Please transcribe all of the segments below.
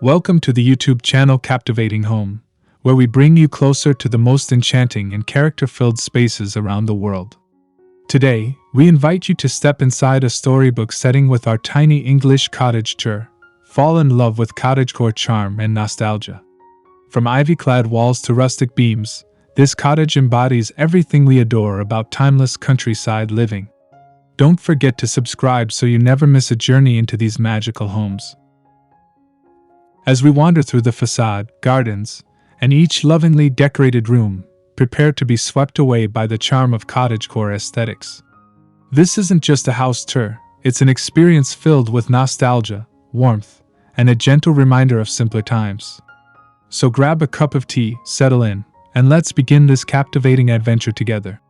Welcome to the YouTube channel Captivating Home, where we bring you closer to the most enchanting and character-filled spaces around the world. Today, we invite you to step inside a storybook setting with our Tiny English Cottage Tour. Fall in love with Cottagecore charm and nostalgia. From ivy-clad walls to rustic beams, this cottage embodies everything we adore about timeless countryside living. Don't forget to subscribe so you never miss a journey into these magical homes. As we wander through the facade, gardens, and each lovingly decorated room, prepare to be swept away by the charm of cottagecore aesthetics. This isn't just a house tour, it's an experience filled with nostalgia, warmth, and a gentle reminder of simpler times. So grab a cup of tea, settle in, and let's begin this captivating adventure together.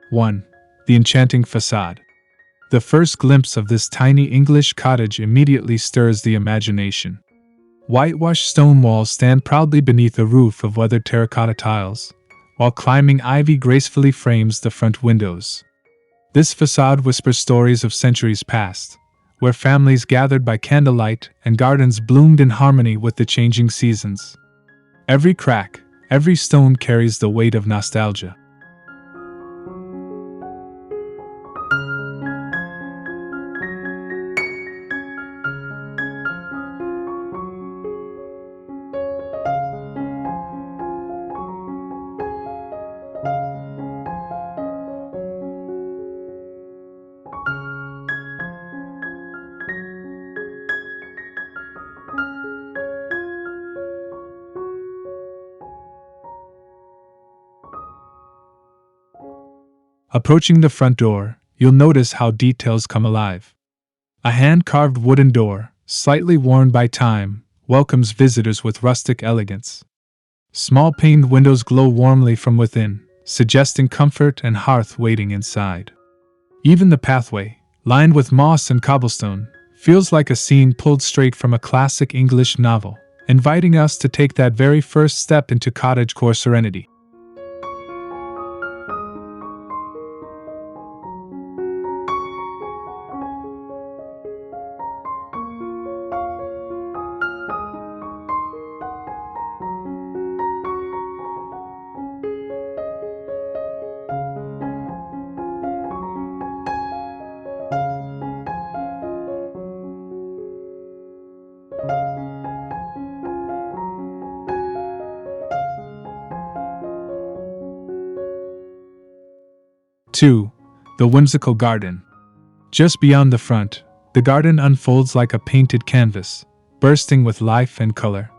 One, the enchanting facade. The first glimpse of this tiny English cottage immediately stirs the imagination. Whitewashed stone walls stand proudly beneath a roof of weathered terracotta tiles, while climbing ivy gracefully frames the front windows. This facade whispers stories of centuries past, where families gathered by candlelight and gardens bloomed in harmony with the changing seasons. Every crack, every stone carries the weight of nostalgia. Approaching the front door, you'll notice how details come alive. A hand-carved wooden door, slightly worn by time, welcomes visitors with rustic elegance. Small paned windows glow warmly from within, suggesting comfort and hearth waiting inside. Even the pathway, lined with moss and cobblestone, feels like a scene pulled straight from a classic English novel, inviting us to take that very first step into cottagecore serenity. Two, the whimsical garden. Just beyond the front, the garden unfolds like a painted canvas, bursting with life and color.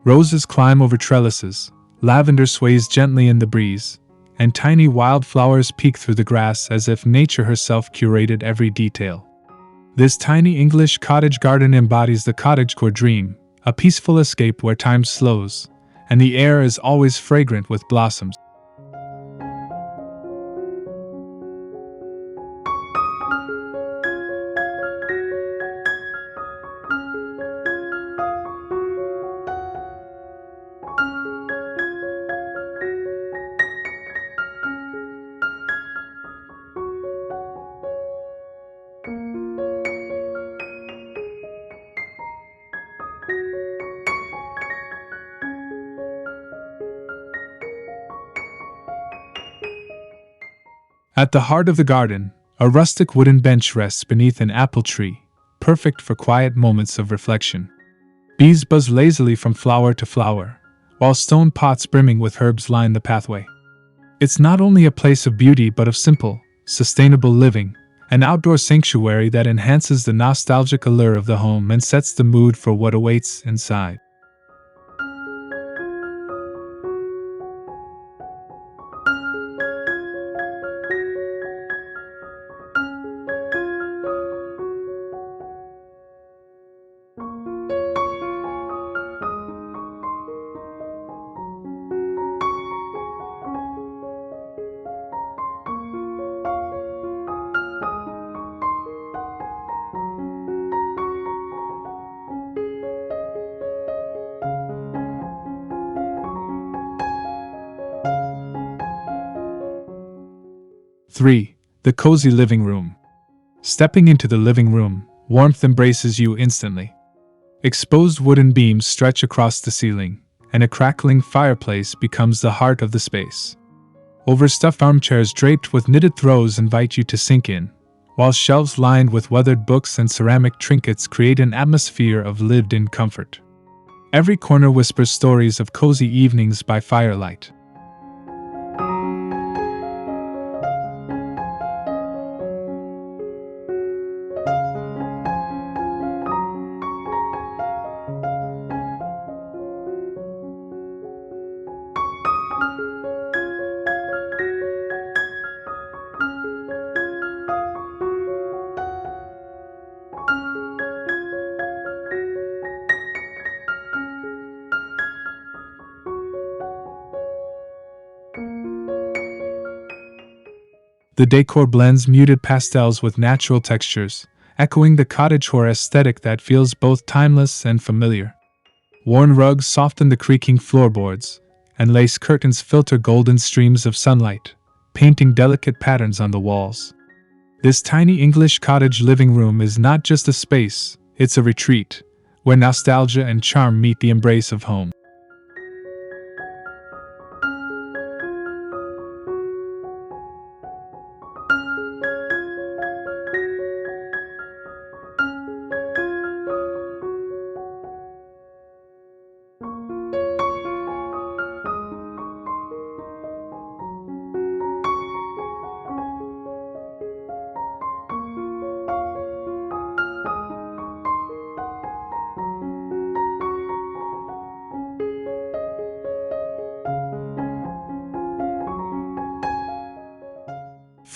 Roses climb over trellises, lavender sways gently in the breeze, and tiny wildflowers peek through the grass as if nature herself curated every detail. This tiny English cottage garden embodies the cottagecore dream, a peaceful escape where time slows, and the air is always fragrant with blossoms. At the heart of the garden, a rustic wooden bench rests beneath an apple tree, perfect for quiet moments of reflection. Bees buzz lazily from flower to flower, while stone pots brimming with herbs line the pathway. It's not only a place of beauty but of simple, sustainable living, an outdoor sanctuary that enhances the nostalgic allure of the home and sets the mood for what awaits inside. 3. The cozy living room. Stepping into the living room, warmth embraces you instantly. Exposed wooden beams stretch across the ceiling, and a crackling fireplace becomes the heart of the space. Overstuffed armchairs draped with knitted throws invite you to sink in, while shelves lined with weathered books and ceramic trinkets create an atmosphere of lived-in comfort. Every corner whispers stories of cozy evenings by firelight. The decor blends muted pastels with natural textures, echoing the cottagecore aesthetic that feels both timeless and familiar. Worn rugs soften the creaking floorboards, and lace curtains filter golden streams of sunlight, painting delicate patterns on the walls. This tiny English cottage living room is not just a space, it's a retreat, where nostalgia and charm meet the embrace of home.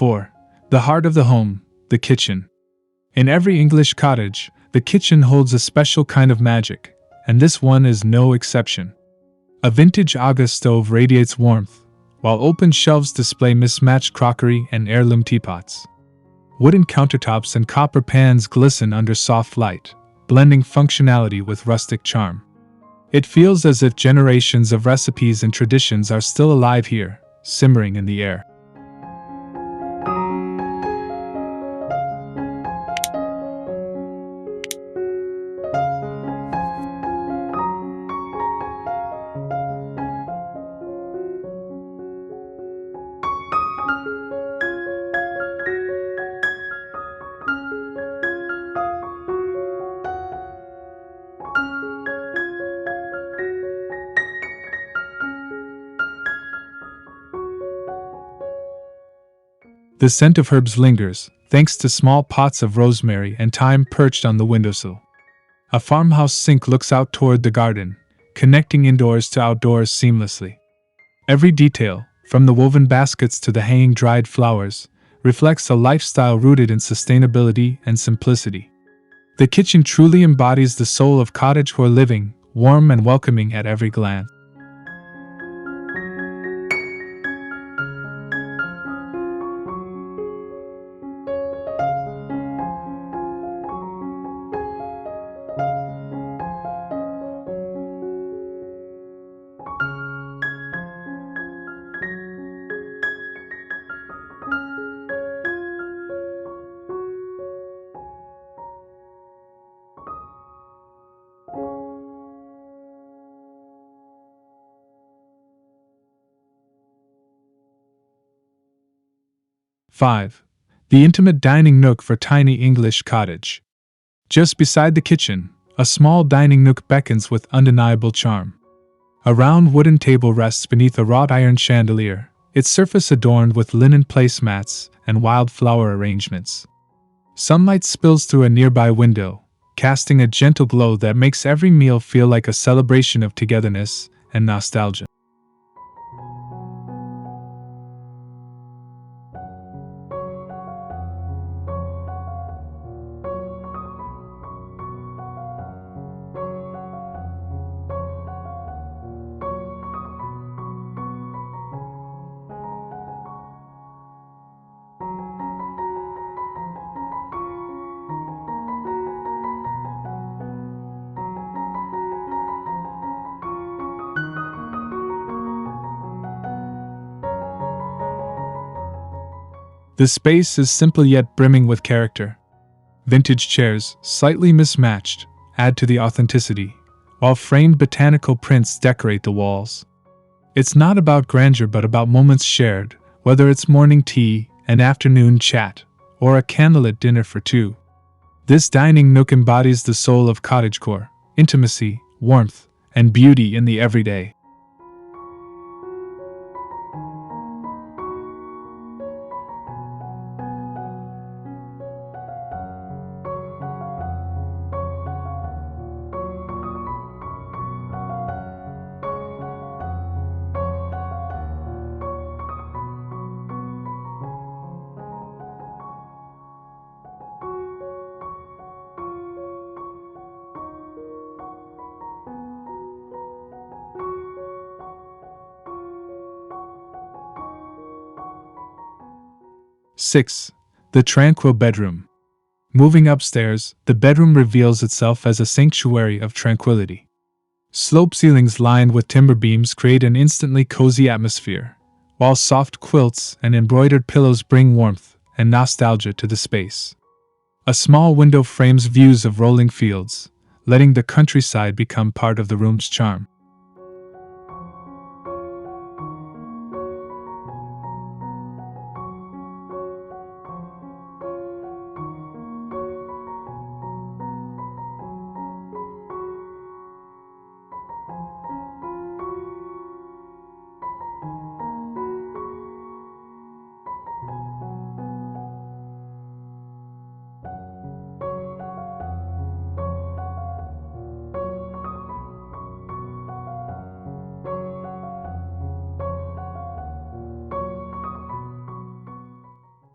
4. The heart of the home, the kitchen. In every English cottage, the kitchen holds a special kind of magic, and this one is no exception. A vintage Aga stove radiates warmth, while open shelves display mismatched crockery and heirloom teapots. Wooden countertops and copper pans glisten under soft light, blending functionality with rustic charm. It feels as if generations of recipes and traditions are still alive here, simmering in the air. 'The scent of herbs lingers, thanks to small pots of rosemary and thyme perched on the windowsill. A farmhouse sink looks out toward the garden, connecting indoors to outdoors seamlessly. Every detail, from the woven baskets to the hanging dried flowers, reflects a lifestyle rooted in sustainability and simplicity. The kitchen truly embodies the soul of cottagecore living, warm and welcoming at every glance. 5. The intimate dining nook for Tiny English Cottage. Just beside the kitchen, a small dining nook beckons with undeniable charm. A round wooden table rests beneath a wrought iron chandelier, its surface adorned with linen placemats and wildflower arrangements. Sunlight spills through a nearby window, casting a gentle glow that makes every meal feel like a celebration of togetherness and nostalgia. The space is simple yet brimming with character. Vintage chairs, slightly mismatched, add to the authenticity, while framed botanical prints decorate the walls. It's not about grandeur but about moments shared, whether it's morning tea, an afternoon chat, or a candlelit dinner for two. This dining nook embodies the soul of cottagecore: intimacy, warmth, and beauty in the everyday. Six. The tranquil bedroom. Moving upstairs, the bedroom reveals itself as a sanctuary of tranquility. Slope ceilings lined with timber beams create an instantly cozy atmosphere, while soft quilts and embroidered pillows bring warmth and nostalgia to the space. A small window frames views of rolling fields, letting the countryside become part of the room's charm.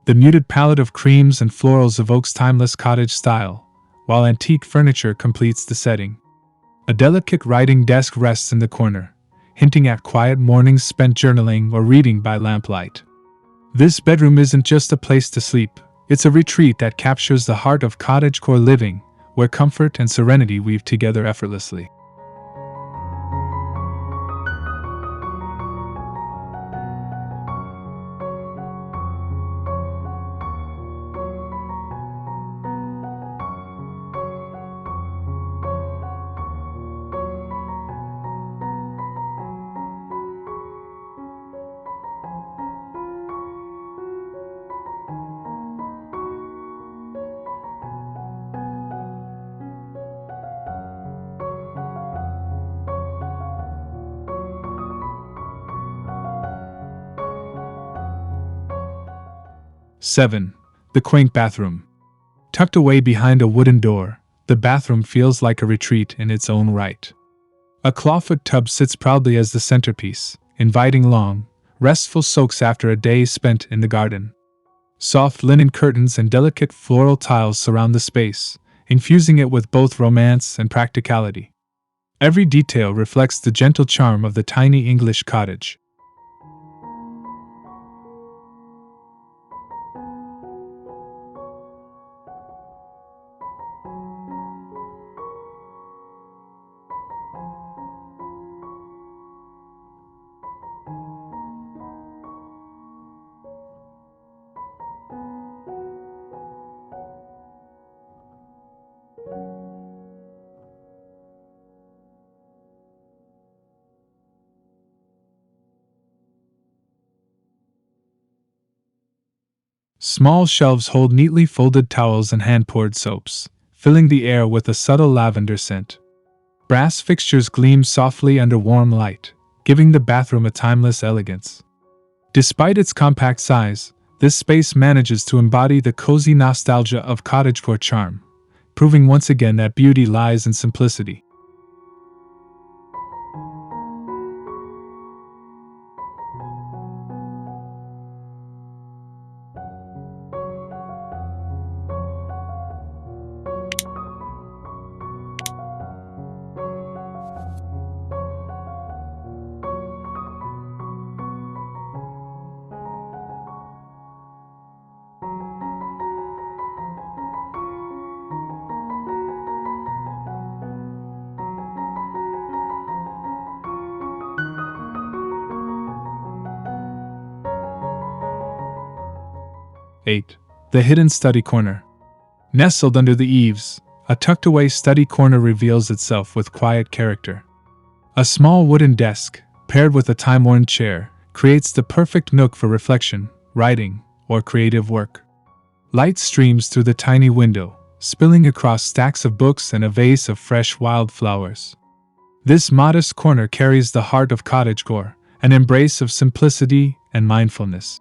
The muted palette of creams and florals evokes timeless cottage style, while antique furniture completes the setting. A delicate writing desk rests in the corner, hinting at quiet mornings spent journaling or reading by lamplight. This bedroom isn't just a place to sleep, it's a retreat that captures the heart of cottagecore living, where comfort and serenity weave together effortlessly. Seven. The quaint bathroom. Tucked away behind a wooden door, the bathroom feels like a retreat in its own right. A clawfoot tub sits proudly as the centerpiece, inviting long, restful soaks after a day spent in the garden. Soft linen curtains and delicate floral tiles surround the space, infusing it with both romance and practicality. Every detail reflects the gentle charm of the tiny English cottage. 'Small shelves hold neatly folded towels and hand-poured soaps, filling the air with a subtle lavender scent. Brass fixtures gleam softly under warm light, giving the bathroom a timeless elegance. Despite its compact size, this space manages to embody the cozy nostalgia of cottagecore charm, proving once again that beauty lies in simplicity. 8. The hidden study corner. Nestled under the eaves, a tucked-away study corner reveals itself with quiet character. A small wooden desk, paired with a time-worn chair, creates the perfect nook for reflection, writing, or creative work. Light streams through the tiny window, spilling across stacks of books and a vase of fresh wildflowers. This modest corner carries the heart of cottagecore, an embrace of simplicity and mindfulness.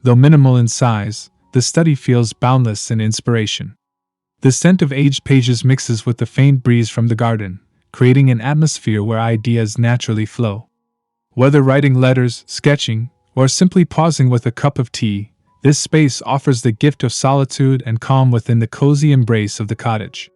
Though minimal in size, the study feels boundless in inspiration. The scent of aged pages mixes with the faint breeze from the garden, creating an atmosphere where ideas naturally flow. Whether writing letters, sketching, or simply pausing with a cup of tea, this space offers the gift of solitude and calm within the cozy embrace of the cottage.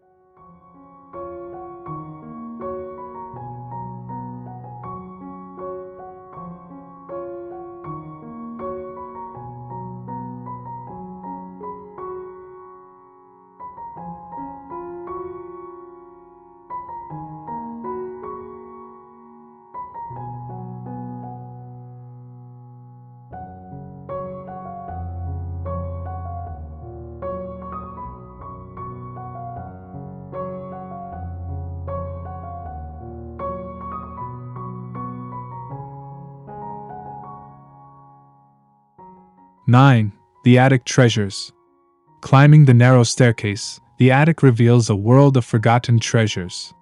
Nine. The attic treasures. Climbing the narrow staircase, the attic reveals a world of forgotten treasures.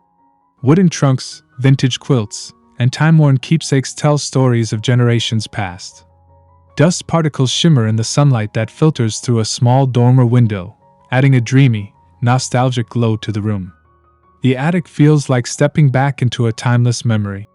Wooden trunks, vintage quilts, and time-worn keepsakes tell stories of generations past. Dust particles shimmer in the sunlight that filters through a small dormer window, adding a dreamy, nostalgic glow to the room. The attic feels like stepping back into a timeless memory.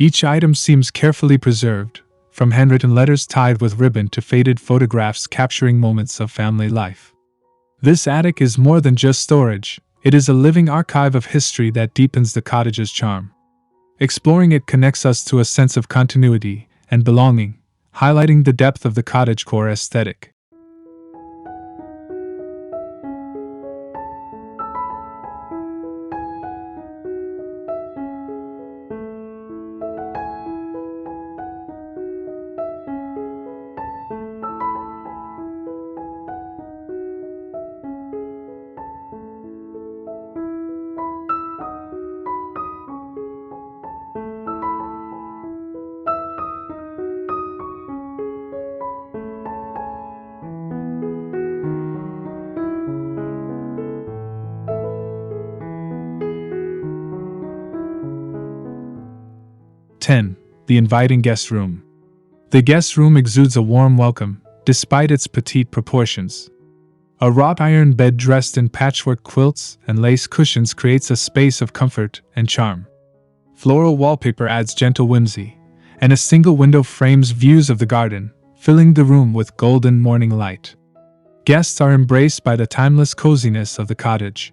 Each item seems carefully preserved, from handwritten letters tied with ribbon to faded photographs capturing moments of family life. This attic is more than just storage, it is a living archive of history that deepens the cottage's charm. Exploring it connects us to a sense of continuity and belonging, highlighting the depth of the cottagecore aesthetic. The inviting guest room. The guest room exudes a warm welcome, despite its petite proportions. A wrought iron bed dressed in patchwork quilts and lace cushions creates a space of comfort and charm. Floral wallpaper adds gentle whimsy, and a single window frames views of the garden, filling the room with golden morning light. Guests are embraced by the timeless coziness of the cottage.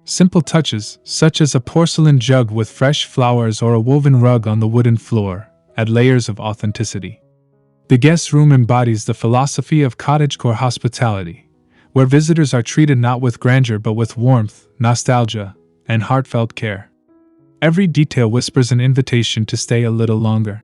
Simple touches, such as a porcelain jug with fresh flowers or a woven rug on the wooden floor, add layers of authenticity. The guest room embodies the philosophy of cottagecore hospitality, where visitors are treated not with grandeur but with warmth, nostalgia, and heartfelt care. Every detail whispers an invitation to stay a little longer.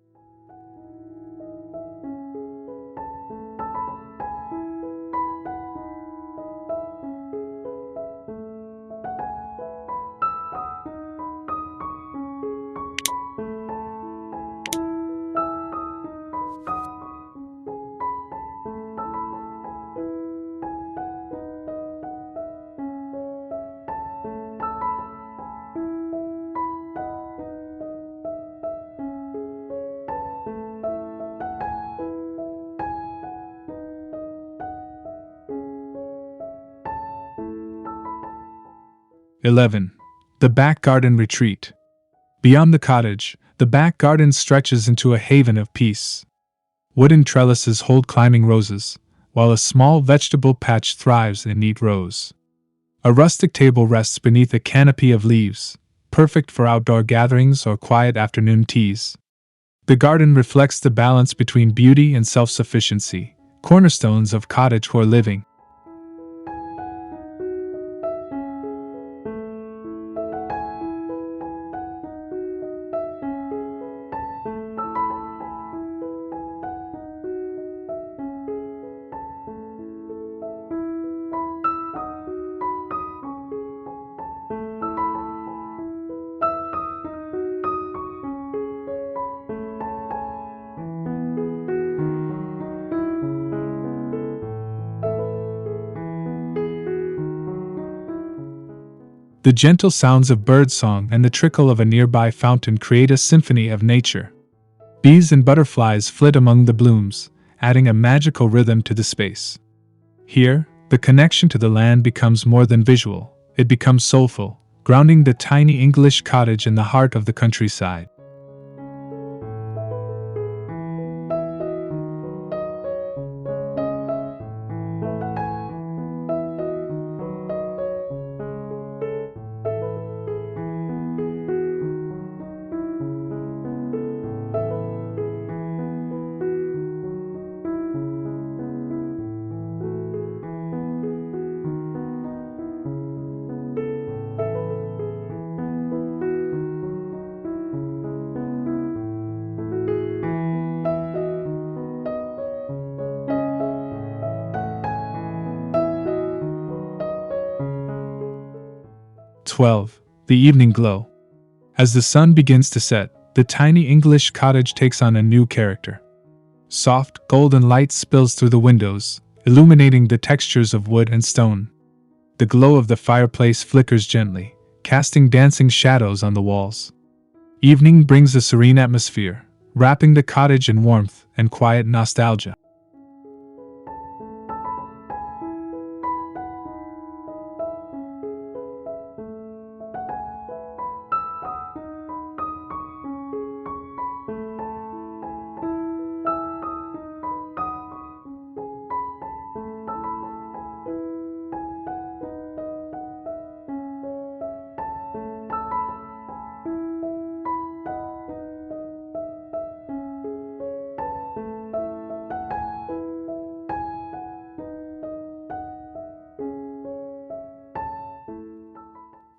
(11) The Back Garden Retreat. Beyond the cottage, the back garden stretches into a haven of peace. Wooden trellises hold climbing roses, while a small vegetable patch thrives in neat rows. A rustic table rests beneath a canopy of leaves, perfect for outdoor gatherings or quiet afternoon teas. The garden reflects the balance between beauty and self-sufficiency, cornerstones of cottagecore living. The gentle sounds of birdsong and the trickle of a nearby fountain create a symphony of nature. Bees and butterflies flit among the blooms, adding a magical rhythm to the space. Here, the connection to the land becomes more than visual, it becomes soulful, grounding the tiny English cottage in the heart of the countryside. (12) The Evening Glow. As the sun begins to set, the tiny English cottage takes on a new character. Soft, golden light spills through the windows, illuminating the textures of wood and stone. The glow of the fireplace flickers gently, casting dancing shadows on the walls. Evening brings a serene atmosphere, wrapping the cottage in warmth and quiet nostalgia.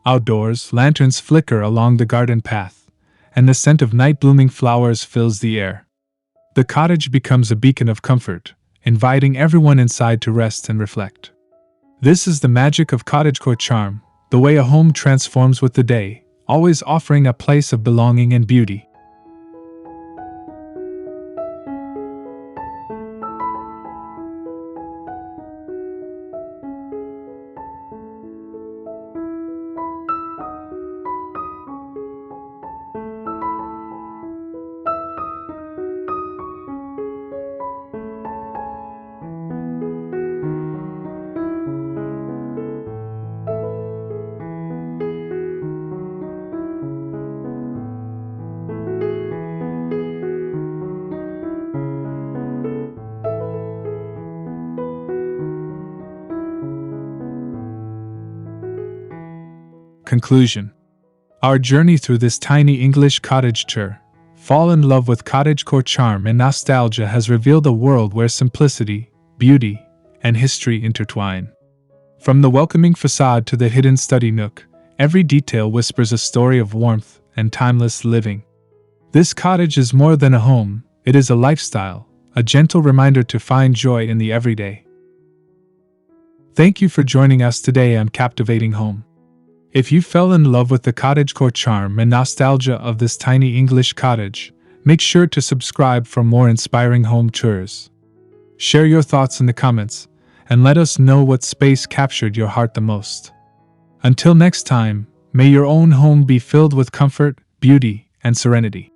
Outdoors, lanterns flicker along the garden path, and the scent of night-blooming flowers fills the air. The cottage becomes a beacon of comfort, inviting everyone inside to rest and reflect. This is the magic of cottagecore charm, the way a home transforms with the day, always offering a place of belonging and beauty. Conclusion. Our journey through this tiny English cottage tour, fall in love with cottagecore charm and nostalgia, has revealed a world where simplicity, beauty, and history intertwine. From the welcoming facade to the hidden study nook, every detail whispers a story of warmth and timeless living. This cottage is more than a home, it is a lifestyle, a gentle reminder to find joy in the everyday. Thank you for joining us today on Captivating Home. If you fell in love with the cottagecore charm and nostalgia of this tiny English cottage, make sure to subscribe for more inspiring home tours. Share your thoughts in the comments, and let us know what space captured your heart the most. Until next time, may your own home be filled with comfort, beauty, and serenity.